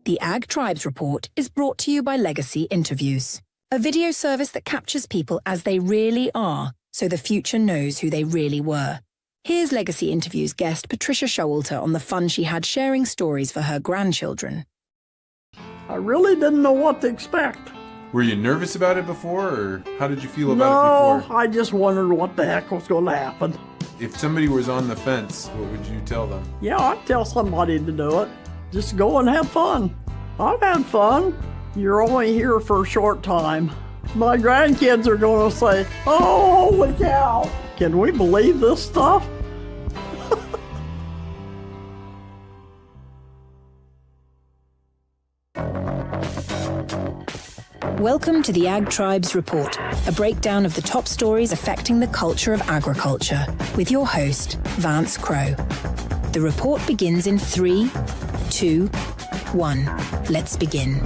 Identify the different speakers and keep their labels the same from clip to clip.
Speaker 1: The Ag Tribes Report is brought to you by Legacy Interviews, a video service that captures people as they really are, so the future knows who they really were. Here's Legacy Interviews guest Patricia Showalter on the fun she had sharing stories for her grandchildren.
Speaker 2: I really didn't know what to expect.
Speaker 3: Were you nervous about it before, or how did you feel about it before?
Speaker 2: No, I just wondered what the heck was going to happen.
Speaker 3: If somebody was on the fence, what would you tell them?
Speaker 2: Yeah, I'd tell somebody to do it. Just go and have fun. I've had fun. You're only here for a short time. My grandkids are going to say, "Oh, holy cow, can we believe this stuff?"
Speaker 1: Welcome to the Ag Tribes Report, a breakdown of the top stories affecting the culture of agriculture, with your host, Vance Crowe. The report begins in 3, 2, 1. Let's begin.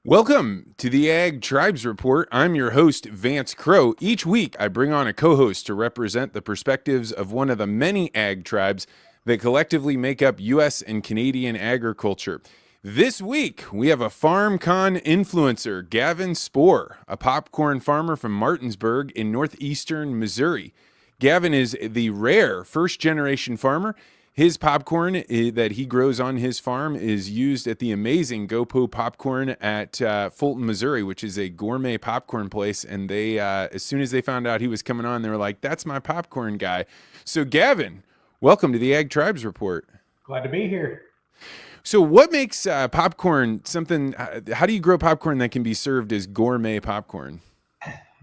Speaker 3: Welcome to the Ag Tribes Report. I'm your host, Vance Crowe. Each week, I bring on a co-host to represent the perspectives of one of the many ag tribes that collectively make up U.S. and Canadian agriculture. This week, we have a FarmCon influencer, Gavin Spohr, a popcorn farmer from Martinsburg in northeastern Missouri. Gavin is the rare first-generation farmer. His popcorn that he grows on his farm is used at the amazing GoPo Popcorn at Fulton, Missouri, which is a gourmet popcorn place. And they, as soon as they found out he was coming on, they were like, "That's my popcorn guy." So, Gavin, welcome to the Ag Tribes Report.
Speaker 4: Glad to be here.
Speaker 3: So what makes popcorn something, how do you grow popcorn that can be served as gourmet popcorn?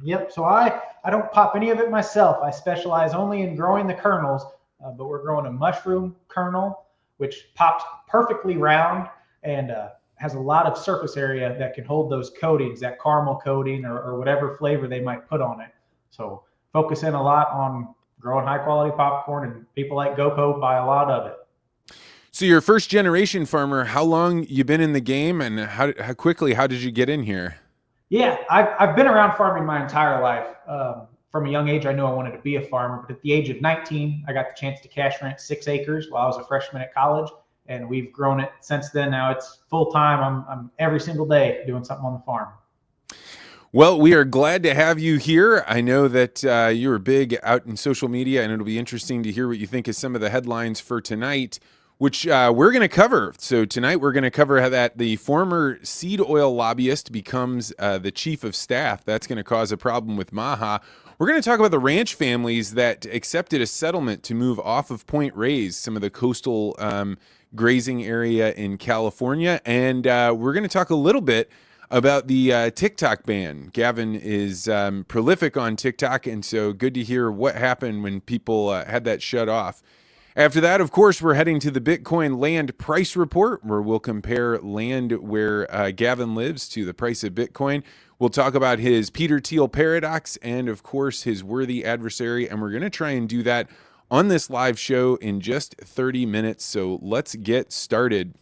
Speaker 4: Yep, so I don't pop any of it myself. I specialize only in growing the kernels, but we're growing a mushroom kernel, which pops perfectly round and has a lot of surface area that can hold those coatings, that caramel coating or whatever flavor they might put on it. So focus in a lot on growing high quality popcorn, and people like GoPo buy a lot of it.
Speaker 3: So you're a first generation farmer. How long you been in the game, and how did you get in here?
Speaker 4: Yeah, I've been around farming my entire life. From a young age, I knew I wanted to be a farmer, but at the age of 19, I got the chance to cash rent 6 acres while I was a freshman at college, and we've grown it since then. Now it's full time. I'm every single day doing something on the farm.
Speaker 3: Well, we are glad to have you here. I know that you were big out in social media, and it'll be interesting to hear what you think of some of the headlines for tonight, which we're going to cover. So tonight we're going to cover how that the former seed oil lobbyist becomes the chief of staff. That's going to cause a problem with Maha. We're going to talk about the ranch families that accepted a settlement to move off of Point Reyes, some of the coastal grazing area in California. And we're going to talk a little bit about the TikTok ban. Gavin is prolific on TikTok, and so good to hear what happened when people had that shut off. After that, of course, we're heading to the Bitcoin land price report, where we'll compare land where Gavin lives to the price of Bitcoin. We'll talk about his Peter Thiel paradox and, of course, his worthy adversary. And we're going to try and do that on this live show in just 30 minutes. So let's get started.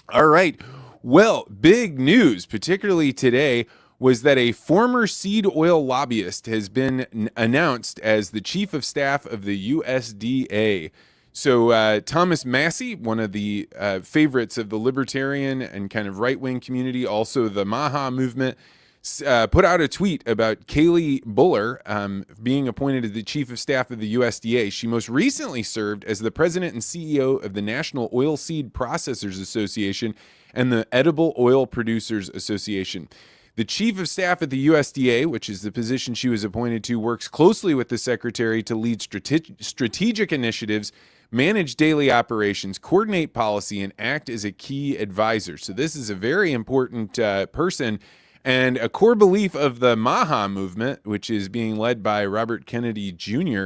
Speaker 3: All right. Well, big news, particularly today, was that a former seed oil lobbyist has been announced as the chief of staff of the USDA. So Thomas Massey, one of the favorites of the libertarian and kind of right-wing community, also the Maha movement, put out a tweet about Kaylee Buller being appointed as the chief of staff of the USDA. She most recently served as the president and CEO of the National Oilseed Processors Association and the Edible Oil Producers Association. The chief of staff at the USDA, which is the position she was appointed to, works closely with the secretary to lead strategic initiatives, manage daily operations, coordinate policy, and act as a key advisor. So this is a very important person, and a core belief of the Maha movement, which is being led by Robert Kennedy Jr.,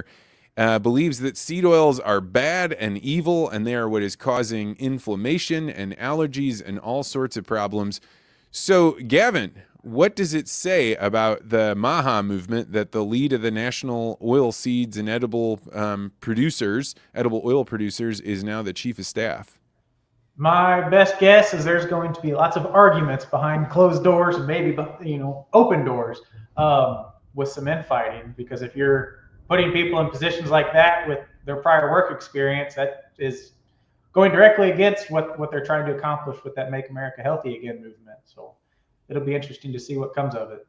Speaker 3: believes that seed oils are bad and evil, and they are what is causing inflammation and allergies and all sorts of problems. So, Gavin, what does it say about the Maha movement that the lead of the national oil seeds and edible oil producers, is now the chief of staff?
Speaker 4: My best guess is there's going to be lots of arguments behind closed doors and maybe open doors with some infighting. Because if you're putting people in positions like that with their prior work experience, that is going directly against what they're trying to accomplish with that Make America Healthy Again movement. So it'll be interesting to see what comes of it.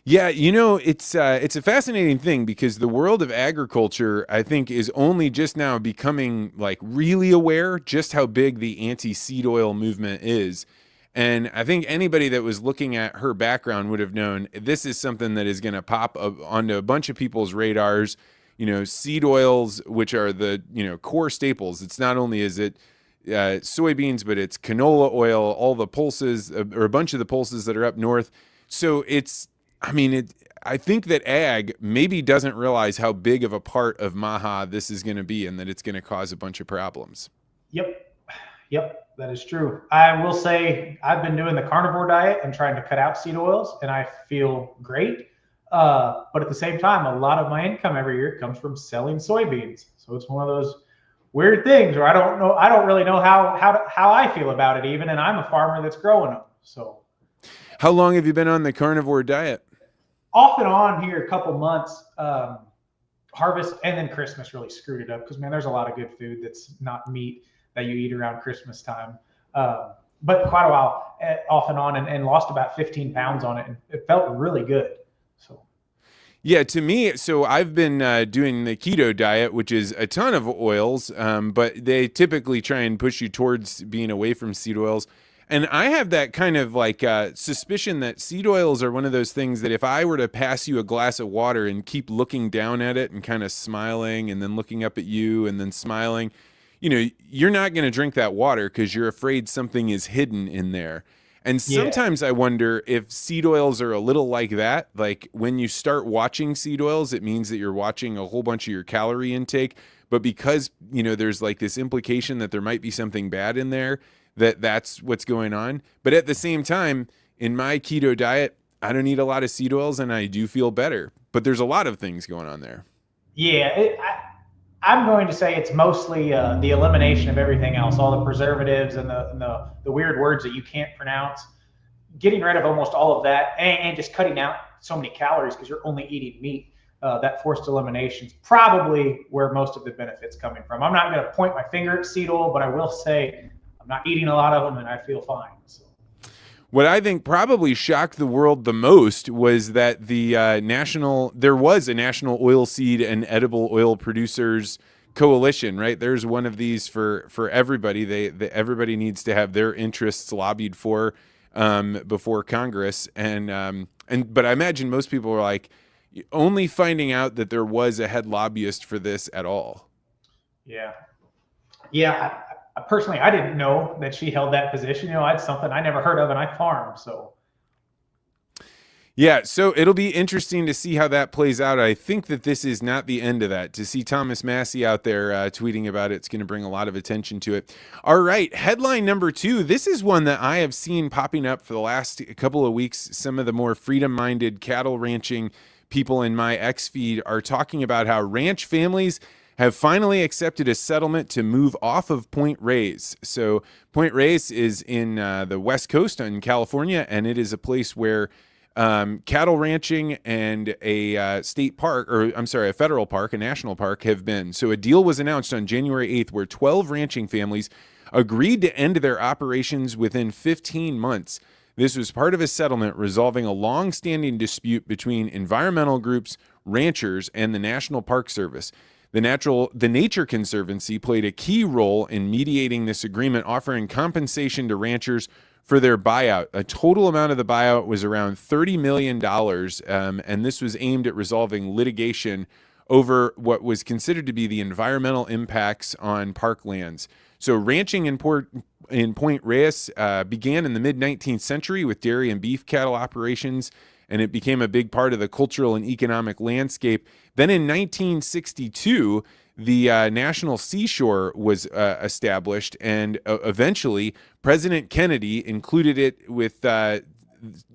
Speaker 3: Yeah, it's a fascinating thing because the world of agriculture, I think, is only just now becoming like really aware just how big the anti-seed oil movement is. And I think anybody that was looking at her background would have known this is something that is going to pop up onto a bunch of people's radars. Seed oils, which are the core staples. It's not only is it soybeans, but it's canola oil, all the pulses, or a bunch of the pulses that are up north. So I think that ag maybe doesn't realize how big of a part of Maha this is going to be, and that it's going to cause a bunch of problems.
Speaker 4: Yep, that is true. I will say I've been doing the carnivore diet and trying to cut out seed oils, and I feel great. But at the same time, a lot of my income every year comes from selling soybeans. So it's one of those weird things where I don't really know how I feel about it even, and I'm a farmer that's growing them. So
Speaker 3: how long have you been on the carnivore diet?
Speaker 4: Off and on here a couple months. Harvest and then Christmas really screwed it up because, man, there's a lot of good food that's not meat that you eat around Christmas time. But quite a while off and on, and lost about 15 pounds on it, and it felt really good. So
Speaker 3: yeah, to me, so I've been doing the keto diet, which is a ton of oils, but they typically try and push you towards being away from seed oils. And I have that kind of like suspicion that seed oils are one of those things that if I were to pass you a glass of water and keep looking down at it and kind of smiling and then looking up at you and then smiling, you're not going to drink that water because you're afraid something is hidden in there. And sometimes I wonder if seed oils are a little like that. Like when you start watching seed oils, it means that you're watching a whole bunch of your calorie intake. But because, there's like this implication that there might be something bad in there, that's what's going on. But at the same time, in my keto diet, I don't eat a lot of seed oils and I do feel better. But there's a lot of things going on there.
Speaker 4: Yeah, I'm going to say it's mostly the elimination of everything else, all the preservatives and the weird words that you can't pronounce, getting rid of almost all of that, and just cutting out so many calories because you're only eating meat. That forced elimination is probably where most of the benefits coming from. I'm not going to point my finger at seed oil, but I will say I'm not eating a lot of them and I feel fine. So.
Speaker 3: What I think probably shocked the world the most was that there was a national oilseed and edible oil producers coalition, right? There's one of these for everybody. Everybody needs to have their interests lobbied for before Congress. But I imagine most people were like only finding out that there was a head lobbyist for this at all.
Speaker 4: Yeah. Personally, I didn't know that she held that position. It's something I never heard of, and I farm. So,
Speaker 3: yeah, so it'll be interesting to see how that plays out. I think that this is not the end of that. To see Thomas Massey out there tweeting about it's going to bring a lot of attention to it. All right, headline number 2. This is one that I have seen popping up for the last couple of weeks. Some of the more freedom-minded cattle ranching people in my X feed are talking about how ranch families have finally accepted a settlement to move off of Point Reyes. So Point Reyes is in the West Coast in California, and it is a place where cattle ranching and a federal park, a national park, have been. So a deal was announced on January 8th where 12 ranching families agreed to end their operations within 15 months. This was part of a settlement resolving a long-standing dispute between environmental groups, ranchers, and the National Park Service. The Nature Conservancy played a key role in mediating this agreement, offering compensation to ranchers for their buyout. A total amount of the buyout was around $30 million, and this was aimed at resolving litigation over what was considered to be the environmental impacts on parklands. So ranching in Point Reyes began in the mid-19th century with dairy and beef cattle operations, and it became a big part of the cultural and economic landscape. Then in 1962, the National Seashore was established, and eventually President Kennedy included it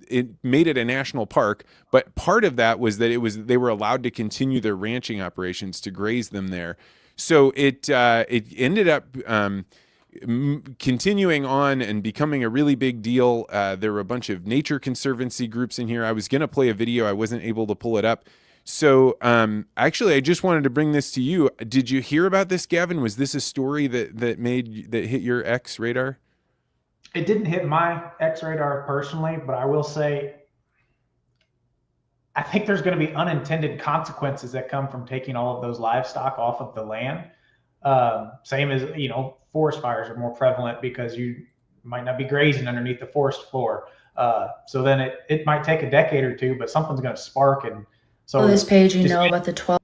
Speaker 3: it made it a national park. But part of that was that they were allowed to continue their ranching operations to graze them there. So it ended up continuing on and becoming a really big deal. There were a bunch of Nature Conservancy groups in here. I was going to play a video. I wasn't able to pull it up. So actually, I just wanted to bring this to you. Did you hear about this, Gavin? Was this a story that hit your X radar?
Speaker 4: It didn't hit my X radar personally, but I will say I think there's going to be unintended consequences that come from taking all of those livestock off of the land. Same as, forest fires are more prevalent because you might not be grazing underneath the forest floor. So then it might take a decade or two, but something's going to spark. And so
Speaker 5: this page, about the 12.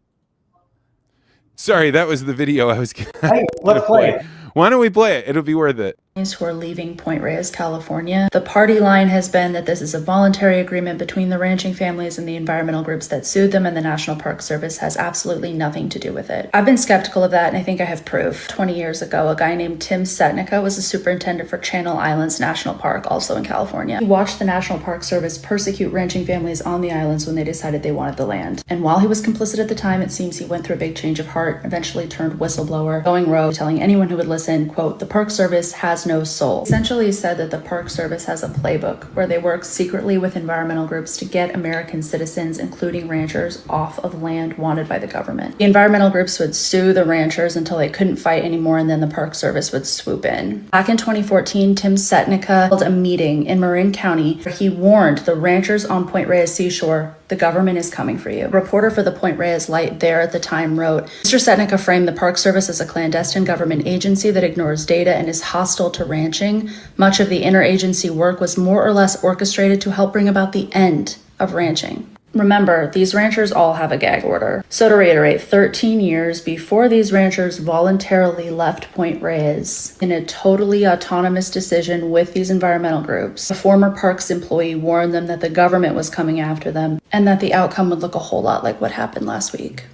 Speaker 3: Sorry, that was the video I was going
Speaker 4: Hey, let's play it.
Speaker 3: Why don't we play it? It'll be worth it.
Speaker 5: Who are leaving Point Reyes, California. The party line has been that this is a voluntary agreement between the ranching families and the environmental groups that sued them, and the National Park Service has absolutely nothing to do with it. I've been skeptical of that, and I think I have proof. 20 years ago, a guy named Tim Setnica was the superintendent for Channel Islands National Park, also in California. He watched the National Park Service persecute ranching families on the islands when they decided they wanted the land. And while he was complicit at the time, it seems he went through a big change of heart, eventually turned whistleblower, going rogue, telling anyone who would listen, quote, "The Park Service has no soul." Essentially said that the Park Service has a playbook where they work secretly with environmental groups to get American citizens, including ranchers, off of land wanted by the government. The environmental groups would sue the ranchers until they couldn't fight anymore, and then the Park Service would swoop in. Back in 2014, Tim Setnica held a meeting in Marin County where he warned the ranchers on Point Reyes Seashore, "The government is coming for you." A reporter for the Point Reyes Light there at the time wrote, "Mr. Setnica framed the Park Service as a clandestine government agency that ignores data and is hostile to ranching. Much of the interagency work was more or less orchestrated to help bring about the end of ranching." Remember, these ranchers all have a gag order. So to reiterate, 13 years before these ranchers voluntarily left Point Reyes in a totally autonomous decision with these environmental groups, a former Parks employee warned them that the government was coming after them and that the outcome would look a whole lot like what happened last week.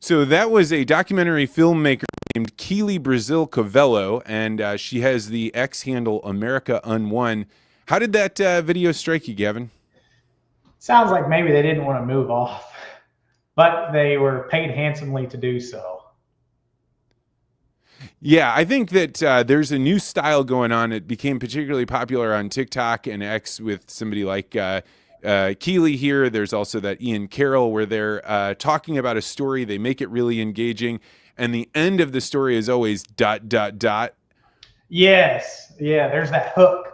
Speaker 3: So that was a documentary filmmaker named Keely Brazil Covello, and she has the X handle America Unwon. How did that video strike you, Gavin?
Speaker 4: Sounds like maybe they didn't want to move off, but they were paid handsomely to do so.
Speaker 3: Yeah, I think that there's a new style going on. It became particularly popular on TikTok and X with somebody like Keely here. There's also that Ian Carroll where they're talking about a story. They make it really engaging. And the end of the story is always ...
Speaker 4: Yes. Yeah, there's that hook.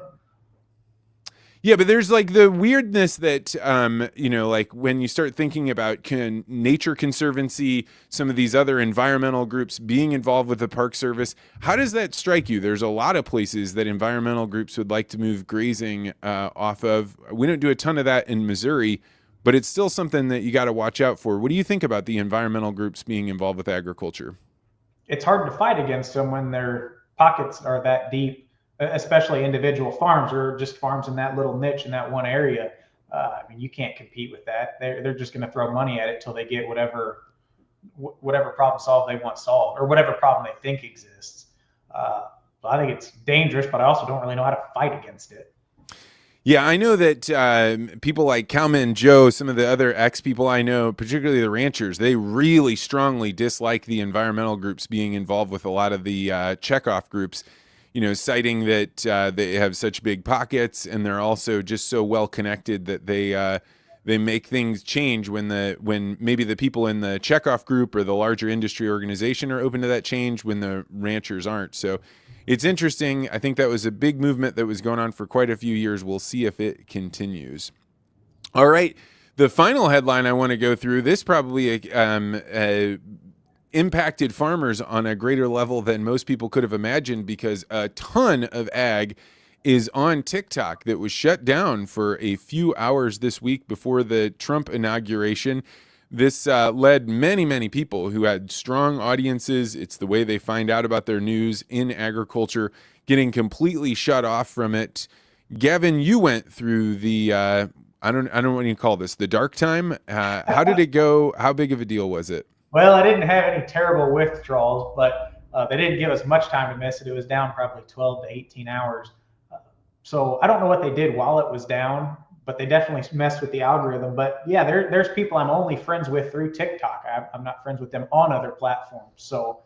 Speaker 3: Yeah, but there's like the weirdness that, like when you start thinking about Nature Conservancy, some of these other environmental groups being involved with the Park Service, how does that strike you? There's a lot of places that environmental groups would like to move grazing off of. We don't do a ton of that in Missouri, but it's still something that you got to watch out for. What do you think about the environmental groups being involved with agriculture?
Speaker 4: It's hard to fight against them when their pockets are that deep, especially individual farms or just farms in that little niche in that one area. You can't compete with that. They're just going to throw money at it till they get whatever problem solved they want solved, or whatever problem they think exists. I think it's dangerous, but I also don't really know how to fight against it.
Speaker 3: Yeah, I know that people like Cowman Joe, some of the other X people I know, particularly the ranchers, they really strongly dislike the environmental groups being involved with a lot of the checkoff groups. Citing that they have such big pockets and they're also just so well connected that they make things change when maybe the people in the checkoff group or the larger industry organization are open to that change when the ranchers aren't. So it's interesting. I think that was a big movement that was going on for quite a few years. We'll see if it continues. All right. The final headline I want to go through, this probably impacted farmers on a greater level than most people could have imagined, because a ton of ag is on TikTok that was shut down for a few hours this week before the Trump inauguration. This led many people who had strong audiences, it's the way they find out about their news in agriculture, getting completely shut off from it. Gavin, you went through the I don't know what you call this, the dark time. How did it go? How big of a deal was it?
Speaker 4: Well, I didn't have any terrible withdrawals, but they didn't give us much time to miss it. It was down probably 12 to 18 hours. So I don't know what they did while it was down, but they definitely messed with the algorithm. But yeah, there's people I'm only friends with through TikTok. I'm not friends with them on other platforms. So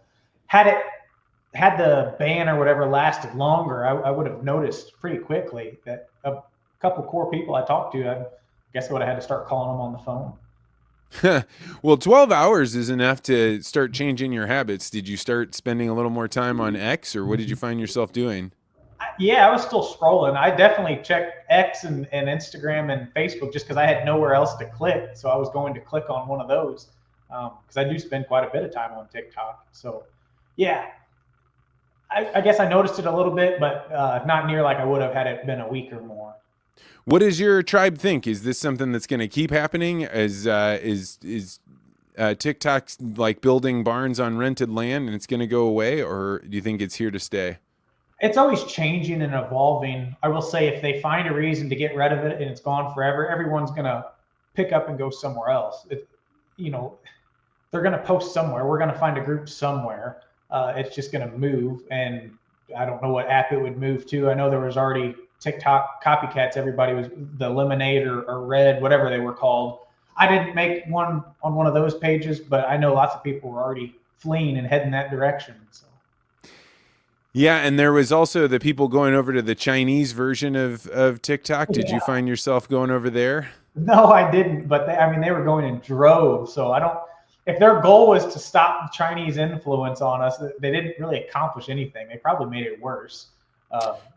Speaker 4: had the ban or whatever lasted longer, I would have noticed pretty quickly that a couple core people I talked to, guess I would have had to start calling them on the phone.
Speaker 3: Well, 12 hours is enough to start changing your habits. Did you start spending a little more time on X, or what did you find yourself doing?
Speaker 4: Yeah, I was still scrolling. I definitely checked X and Instagram and Facebook just because I had nowhere else to click. So I was going to click on one of those because I do spend quite a bit of time on TikTok. So yeah, I guess I noticed it a little bit, but not near like I would have had it been a week or more.
Speaker 3: What does your tribe think? Is this something that's going to keep happening? Is TikTok like building barns on rented land and it's going to go away, or do you think it's here to stay?
Speaker 4: It's always changing and evolving. I will say if they find a reason to get rid of it and it's gone forever, everyone's going to pick up and go somewhere else. They're going to post somewhere. We're going to find a group somewhere. It's just going to move. And I don't know what app it would move to. I know there was already TikTok copycats. Everybody was the Lemonade or Red, whatever they were called. I didn't make one on one of those pages, but I know lots of people were already fleeing and heading that direction. So.
Speaker 3: Yeah, and there was also the people going over to the Chinese version of TikTok. Did you find yourself going over there?
Speaker 4: No, I didn't. But they were going in droves. So I don't. If their goal was to stop Chinese influence on us, they didn't really accomplish anything. They probably made it worse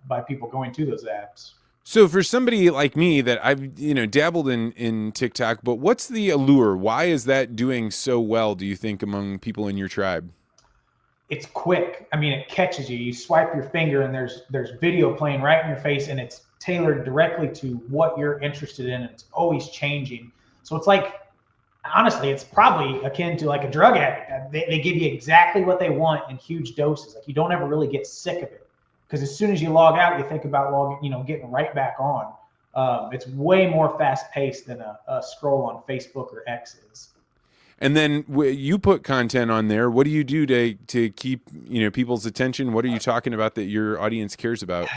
Speaker 4: by people going to those apps.
Speaker 3: So for somebody like me that I've dabbled in TikTok, but what's the allure? Why is that doing so well, do you think, among people in your tribe?
Speaker 4: It's quick. I mean, it catches you. You swipe your finger and there's video playing right in your face, and it's tailored directly to what you're interested in. And it's always changing. So it's like, honestly, it's probably akin to like a drug addict. They give you exactly what they want in huge doses. Like you don't ever really get sick of it because as soon as you log out, you think about getting right back on. It's way more fast paced than a scroll on Facebook or X is.
Speaker 3: And then you put content on there. What do you do to keep people's attention? What are you talking about that your audience cares about?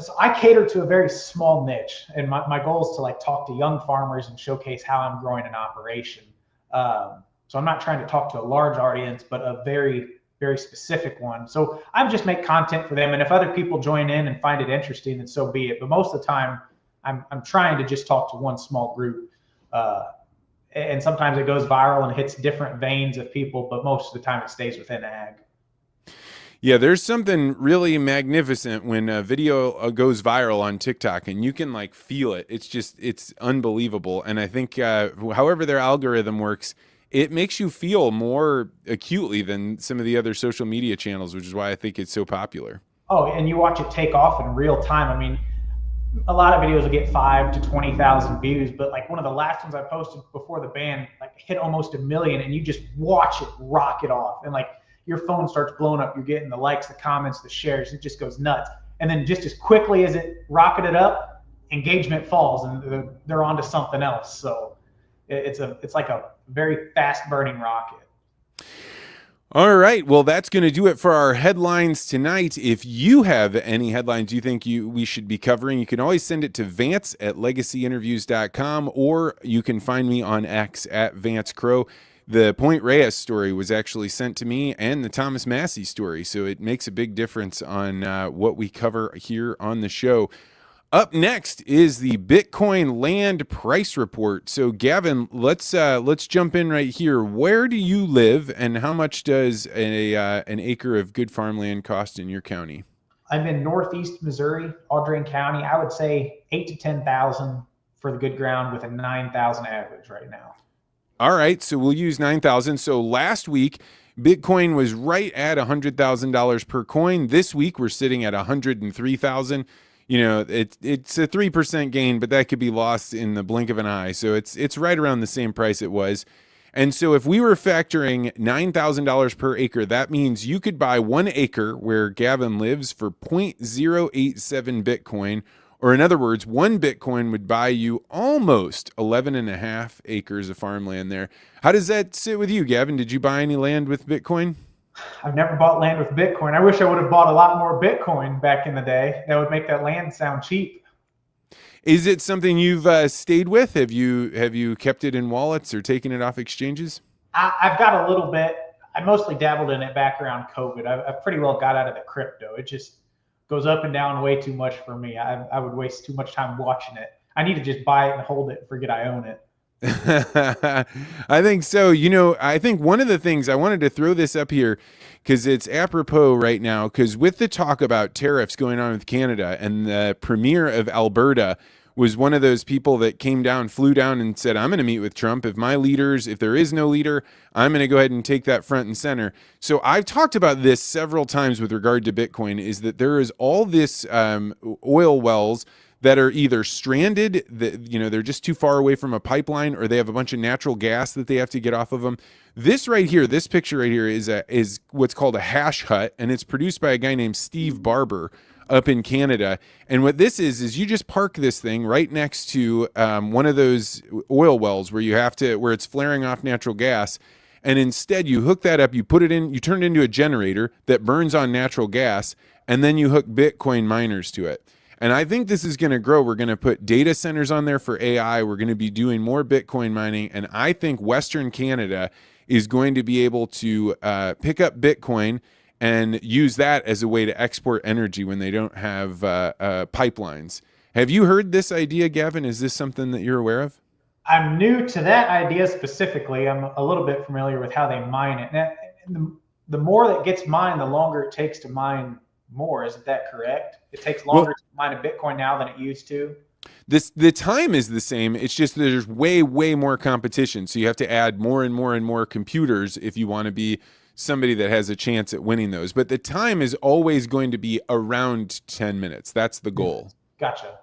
Speaker 4: So I cater to a very small niche, and my goal is to like talk to young farmers and showcase how I'm growing an operation. So I'm not trying to talk to a large audience, but a very, very specific one. So I just make content for them, and if other people join in and find it interesting, then so be it. But most of the time, I'm trying to just talk to one small group. And sometimes it goes viral and hits different veins of people, but most of the time it stays within ag.
Speaker 3: Yeah, there's something really magnificent when a video goes viral on TikTok and you can like feel it. It's unbelievable. And I think however their algorithm works, it makes you feel more acutely than some of the other social media channels, which is why I think it's so popular.
Speaker 4: Oh, and you watch it take off in real time. I mean, a lot of videos will get 5,000 to 20,000 views, but like one of the last ones I posted before the ban, like hit almost 1 million, and you just watch it rocket off, and like your phone starts blowing up. You're getting the likes, the comments, the shares. It just goes nuts. And then just as quickly as it rocketed up, engagement falls, and they're on to something else. So it's like a very fast burning rocket.
Speaker 3: All right. Well, that's going to do it for our headlines tonight. If you have any headlines you think we should be covering, you can always send it to Vance at legacyinterviews.com, or you can find me on X at Vance Crow. The Point Reyes story was actually sent to me, and the Thomas Massey story. So it makes a big difference on what we cover here on the show. Up next is the Bitcoin land price report. So Gavin, let's jump in right here. Where do you live, and how much does an acre of good farmland cost in your county?
Speaker 4: I'm in Northeast Missouri, Audrain County. I would say 8,000 to 10,000 for the good ground with a 9,000 average right now.
Speaker 3: All right, so we'll use 9,000. So last week, Bitcoin was right at $100,000 per coin. This week, we're sitting at 103,000. It's a 3% gain, but that could be lost in the blink of an eye. So it's right around the same price it was. And so if we were factoring $9,000 per acre, that means you could buy 1 acre where Gavin lives for 0.087 Bitcoin, or in other words, 1 Bitcoin would buy you almost 11.5 acres of farmland there. How does that sit with you, Gavin? Did you buy any land with Bitcoin?
Speaker 4: I've never bought land with Bitcoin. I wish I would have bought a lot more Bitcoin back in the day. That would make that land sound cheap.
Speaker 3: Is it something you've stayed with? Have you kept it in wallets or taken it off exchanges?
Speaker 4: I've got a little bit. I mostly dabbled in it back around COVID. I've pretty well got out of the crypto. It just goes up and down way too much for me. I would waste too much time watching it. I need to just buy it and hold it and forget I own it.
Speaker 3: I think so. I think one of the things I wanted to throw this up here because it's apropos right now, because with the talk about tariffs going on with Canada, and the premier of Alberta was one of those people that flew down and said, I'm going to meet with Trump. If there is no leader, I'm going to go ahead and take that front and center. So I've talked about this several times with regard to Bitcoin, is that there is all this oil wells that are either stranded, that they're just too far away from a pipeline, or they have a bunch of natural gas that they have to get off of them. This picture right here is what's called a hash hut, and it's produced by a guy named Steve Barber up in Canada. And what this is you just park this thing right next to one of those oil wells where it's flaring off natural gas. And instead you hook that up, you turn it into a generator that burns on natural gas, and then you hook Bitcoin miners to it. And I think this is going to grow. We're going to put data centers on there for AI. We're going to be doing more Bitcoin mining. And I think Western Canada is going to be able to pick up Bitcoin and use that as a way to export energy when they don't have pipelines. Have you heard this idea, Gavin? Is this something that you're aware of?
Speaker 4: I'm new to that idea specifically. I'm a little bit familiar with how they mine it. And the more that gets mined, the longer it takes to mine more. Isn't that correct? It takes longer to mine a Bitcoin now than it used to.
Speaker 3: The time is the same. It's just there's way more competition. So you have to add more and more computers if you want to be somebody that has a chance at winning those. But the time is always going to be around 10 minutes. That's the goal.
Speaker 4: Gotcha.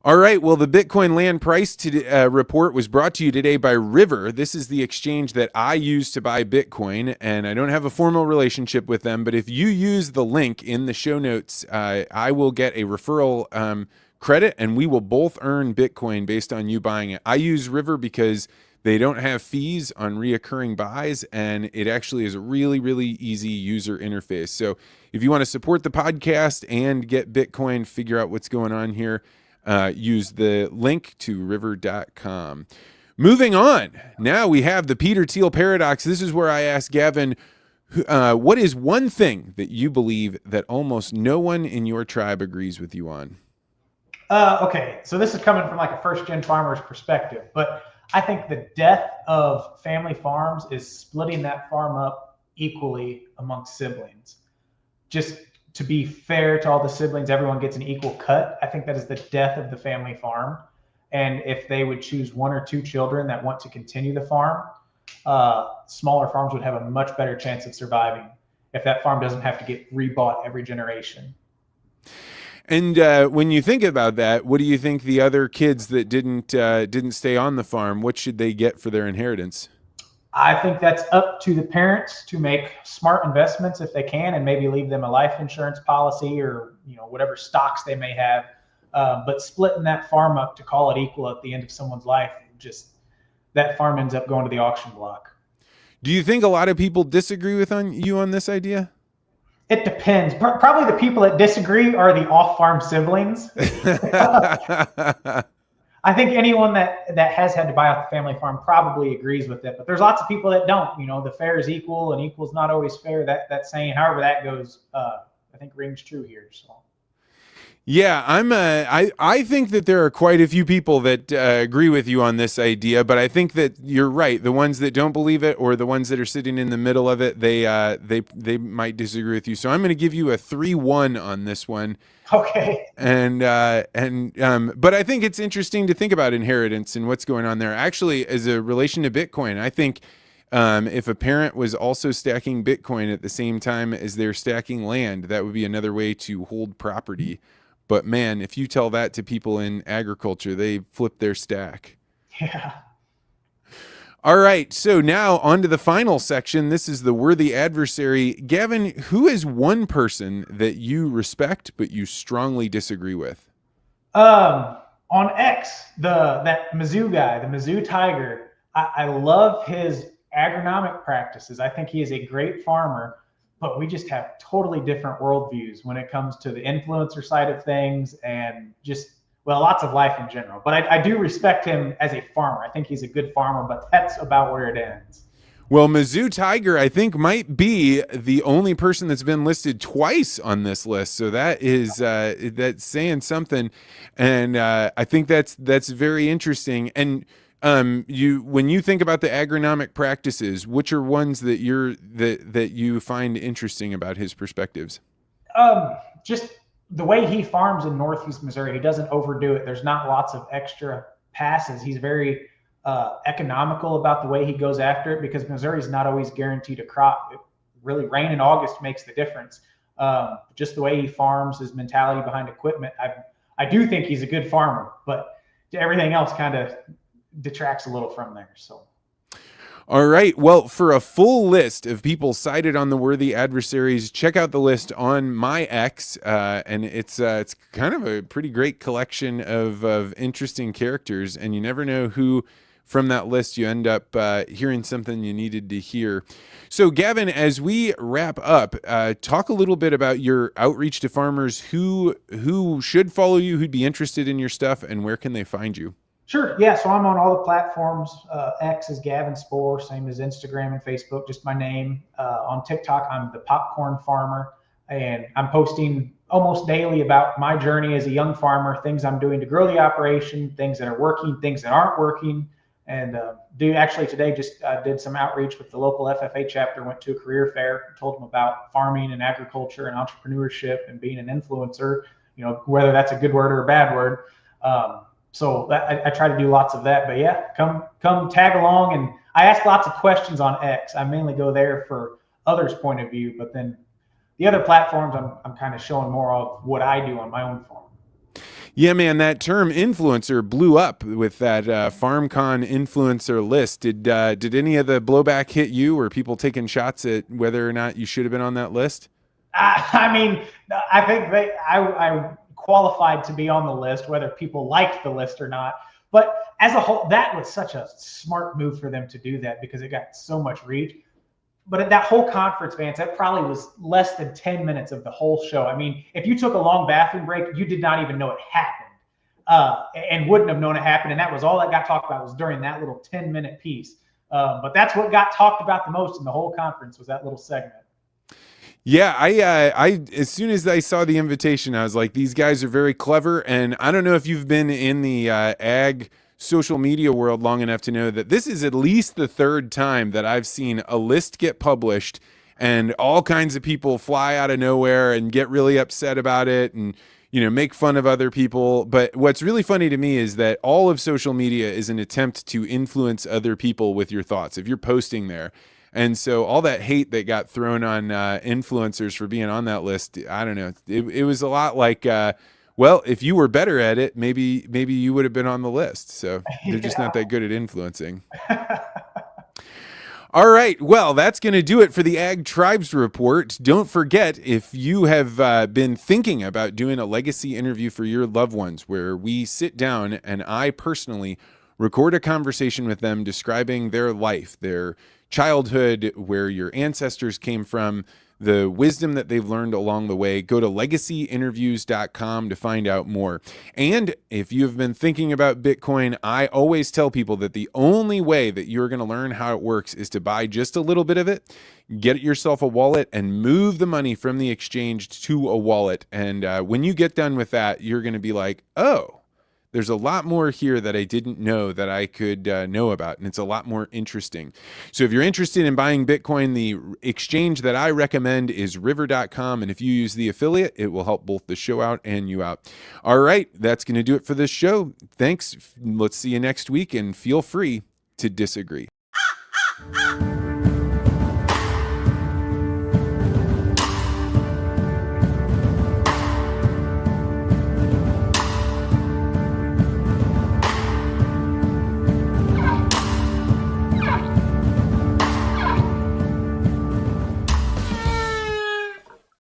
Speaker 3: All right. Well, the Bitcoin land price report was brought to you today by River. This is the exchange that I use to buy Bitcoin, and I don't have a formal relationship with them. But if you use the link in the show notes, I will get a referral credit, and we will both earn Bitcoin based on you buying it. I use River because they don't have fees on reoccurring buys, and it actually is a really easy user interface. So if you want to support the podcast and get Bitcoin, figure out what's going on here, use the link to river.com. Moving on. Now we have the Peter Thiel paradox. This is where I ask Gavin, what is one thing that you believe that almost no one in your tribe agrees with you on?
Speaker 4: Okay, so this is coming from like a first-gen farmer's perspective, but I think the death of family farms is splitting that farm up equally amongst siblings. Just to be fair to all the siblings, everyone gets an equal cut. I think that is the death of the family farm. And if they would choose one or two children that want to continue the farm, smaller farms would have a much better chance of surviving if that farm doesn't have to get rebought every generation.
Speaker 3: And when you think about that, what do you think the other kids that didn't stay on the farm, what should they get for their inheritance?
Speaker 4: I think that's up to the parents to make smart investments if they can, and maybe leave them a life insurance policy or whatever stocks they may have. But splitting that farm up to call it equal at the end of someone's life, just that farm ends up going to the auction block.
Speaker 3: Do you think a lot of people disagree with you on this idea?
Speaker 4: It depends. Probably the people that disagree are the off-farm siblings. I think anyone that has had to buy out the family farm probably agrees with it, but there's lots of people that don't. The fair is equal, and equal is not always fair. That saying, however that goes, I think rings true here. So.
Speaker 3: Yeah, I think that there are quite a few people that agree with you on this idea, but I think that you're right. The ones that don't believe it, or the ones that are sitting in the middle of it, they might disagree with you. So I'm going to give you a 3-1 on this one.
Speaker 4: Okay.
Speaker 3: But I think it's interesting to think about inheritance and what's going on there. Actually, as a relation to Bitcoin, I think if a parent was also stacking Bitcoin at the same time as they're stacking land, that would be another way to hold property. But man, if you tell that to people in agriculture, they flip their stack.
Speaker 4: Yeah.
Speaker 3: All right. So now on to the final section. This is the worthy adversary. Gavin, who is one person that you respect, but you strongly disagree with?
Speaker 4: On X, that Mizzou guy, the Mizzou Tiger, I love his agronomic practices. I think he is a great farmer, but we just have totally different worldviews when it comes to the influencer side of things and just, lots of life in general. But I do respect him as a farmer. I think he's a good farmer, but that's about where it ends.
Speaker 3: Well, Mizzou Tiger, I think, might be the only person that's been listed twice on this list. So that is that's saying something, and I think that's very interesting. And when you think about the agronomic practices, which are ones that you find interesting about his perspectives?
Speaker 4: Just the way he farms in Northeast Missouri, he doesn't overdo it. There's not lots of extra passes. He's very economical about the way he goes after it, because Missouri is not always guaranteed a crop. Really, rain in August makes the difference. Just the way he farms, his mentality behind equipment. I do think he's a good farmer, but everything else kind of detracts a little from there. So.
Speaker 3: All right. Well, for a full list of people cited on the worthy adversaries, check out the list on my X, and it's kind of a pretty great collection of interesting characters, and you never know who from that list you end up hearing something you needed to hear. So, Gavin, as we wrap up, talk a little bit about your outreach to farmers who should follow you, who'd be interested in your stuff, and where can they find you?
Speaker 4: Sure. Yeah. So I'm on all the platforms. X is Gavin Spore, same as Instagram and Facebook, just my name. On TikTok, I'm the Popcorn Farmer, and I'm posting almost daily about my journey as a young farmer, things I'm doing to grow the operation, things that are working, things that aren't working. And today just did some outreach with the local FFA chapter, went to a career fair, told them about farming and agriculture and entrepreneurship and being an influencer, whether that's a good word or a bad word. So I try to do lots of that, but yeah, come tag along. And I ask lots of questions on X. I mainly go there for others' point of view, but then the other platforms, I'm kind of showing more of what I do on my own farm.
Speaker 3: Yeah, man, that term influencer blew up with that FarmCon influencer list. Did any of the blowback hit you, or people taking shots at whether or not you should have been on that list?
Speaker 4: I mean, I think I qualified to be on the list, whether people liked the list or not. But as a whole, that was such a smart move for them to do that, because it got so much reach. But at that whole conference, Vance, that probably was less than 10 minutes of the whole show. I mean, if you took a long bathroom break, you did not even know it happened, and wouldn't have known it happened. And that was all that got talked about, was during that little 10-minute piece. But that's what got talked about the most in the whole conference, was that little segment.
Speaker 3: Yeah, I as soon as I saw the invitation, I was like, these guys are very clever. And I don't know if you've been in the ag social media world long enough to know that this is at least the third time that I've seen a list get published and all kinds of people fly out of nowhere and get really upset about it and, make fun of other people. But what's really funny to me is that all of social media is an attempt to influence other people with your thoughts. If you're posting there. And so all that hate that got thrown on influencers for being on that list, I don't know. It was a lot like, well, if you were better at it, maybe you would have been on the list. So they're just not that good at influencing. All right. Well, that's going to do it for the Ag Tribes Report. Don't forget, if you have been thinking about doing a legacy interview for your loved ones, where we sit down and I personally record a conversation with them describing their life, their childhood, where your ancestors came from, the wisdom that they've learned along the way, go to legacyinterviews.com to find out more. And if you've been thinking about Bitcoin, I always tell people that the only way that you're going to learn how it works is to buy just a little bit of it, get yourself a wallet, and move the money from the exchange to a wallet. And when you get done with that, you're going to be like, oh, there's a lot more here that I didn't know that I could know about, and it's a lot more interesting. So if you're interested in buying Bitcoin, the exchange that I recommend is river.com, and if you use the affiliate, it will help both the show out and you out. All right, that's going to do it for this show. Thanks. Let's see you next week, and feel free to disagree.